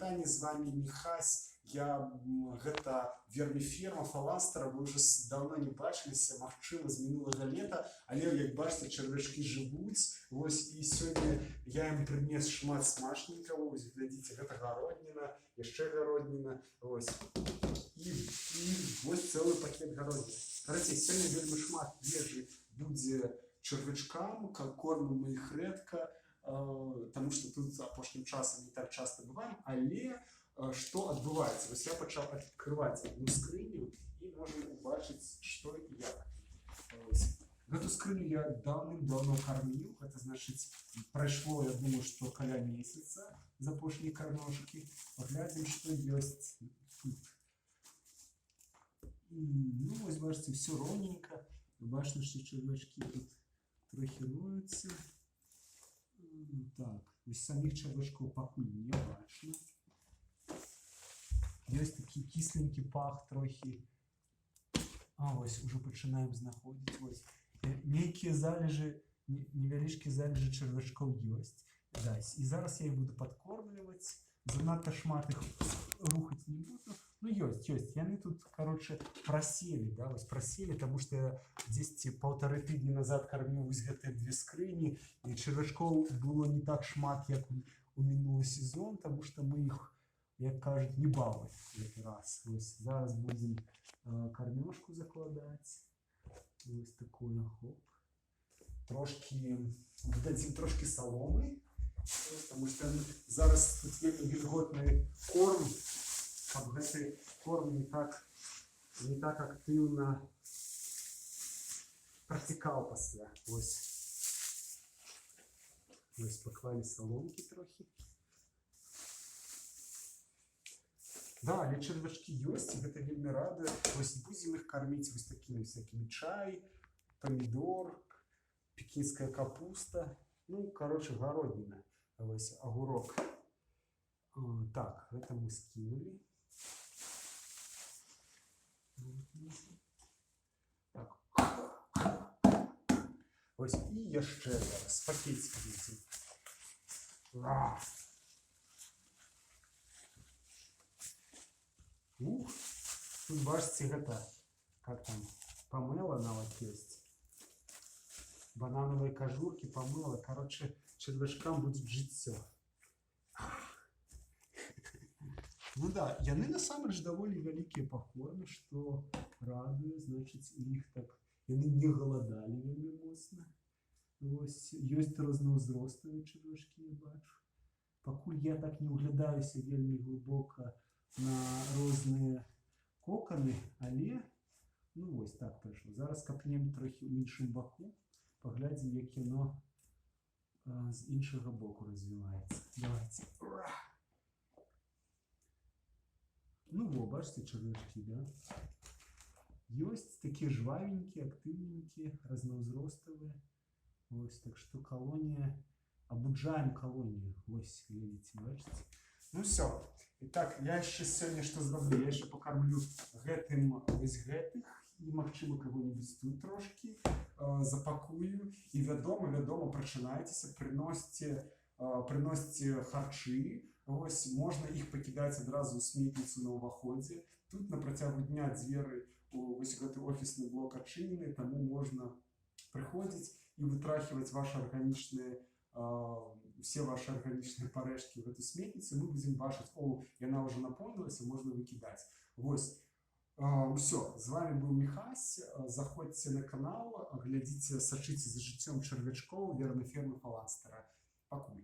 вітанне, з вами Михась. Гэта верміферма фаланстера, вы уже давно не бачыліся, магчыма, з мінулага лета, але як бачыце, чарвячкі жывуць. Вось, і сёння я ім прынес шмат смачненькага. Вось, глядзіце, гэта гародніна, яшчэ гародніна. Вось. І вось цэлы пакет гародніны. Карацей, сёння вельмі шмат ежы будзе чарвячкам, кормім мы іх рэдка, таму што тут апошнім часам не так часта бываем, але что адбываецца? Вось я пачаў адкрываць одну скрыню і можам убачыць, што і як. Гэту скрыню я даўным-даўно карміў, гэта значыць, прайшло, я думаю, што каля месяца з апошняй кармёжкі. Паглядзім, што ёсць тут. Ну, вось, бачыце, все роўненька. Бачна, што чарвячкі тут трохі роюцца. Так, вось саміх чарвячкоў пакуль не бачна. Ёсць такі кісленькі пах трохі. Вось, ужо пачынаем знаходзіць. Вось, нейкія залежы, невялічкія залежы чарвячкоў ёсць. І зараз я іх буду падкормліваць. Занадта шмат іх рухаць не буду. Ну, ёсць. Яны тут, короче, праселі, да, вось праселі, таму што я дзесьці 1,5 тыдні назад карміў вось гэтыя две скрыні, і чарвячкоў было не так шмат, як у мінулы сезон, таму што мы іх, як кажуць, не балуем гэты раз. Вось, зараз будзем кармёжку закладаць. Вось такое, хоп. Трошкі, дадзім трошкі саломы, таму што зараз тут вельмі вільготны корм, каб гэты корм не так актыўна працякаў пасля. Вось. Вось паклалі саломкі трохі. Да, але чарвячкі ёсць, і гэта вельмі радуе. Вось будзем іх карміць вось такімі всякімі чай, памідор, пекінская капуста. Ну, короче, гародніна. Вось агурок. Так, гэта мы скінулі. Так. Вось, і яшчэ зараз пакетик будзем. Тут бачыце, гэта, как там, памыла нават ёсць. Банановыя кажуркі памыла. Короче, чарвячкам будзе жыццё. Ну да, яны насамрэч даволі вялікія па форме, што радуе, значыць, у іх так, яны не галадалі вельмі моцна. Вось, ёсць рознаўзростовыя чарвячкі, я бачу. Пакуль я так не ўглядаюся вельмі глыбока на розныя коканы, але, ну вось так прайшло. Зараз капнем трохі ў іншым баку, паглядзім, як яно з іншага боку развіваецца. Давайте. Ну во, бачите, чарвячки, да? Ёсць такія жвавенькие, актыўненькие, рознаўзростовые. Вось, так что колония, абуджаем колонию. Вось, глядите, бачите? Ну все. Итак, я еще сегодня что зроблю? Я еще покормлю гэтым вось гэтых, і, магчыма, кого-нибудь тут трошки запакую. І вядома, прачынайцеся, прыносьце харчы. Вось, можна іх пакідаць адразу ў сметніцу на ўваходзе. Тут на працягу дня дзверы у вось гэты офісны блок адчынены, таму можна прыходзіць і вытрахіваць все ваши арганічныя парэшкі ў гэту сметніцу. Мы будзем бачыць, яна ўжо напоўнілася, можна выкідаць. Вось, усё, з вами быў Михась. Заходзьце на канал, глядзіце, сачыце за жыццём чарвячкоў верміфермы фаланстера. Пакуль.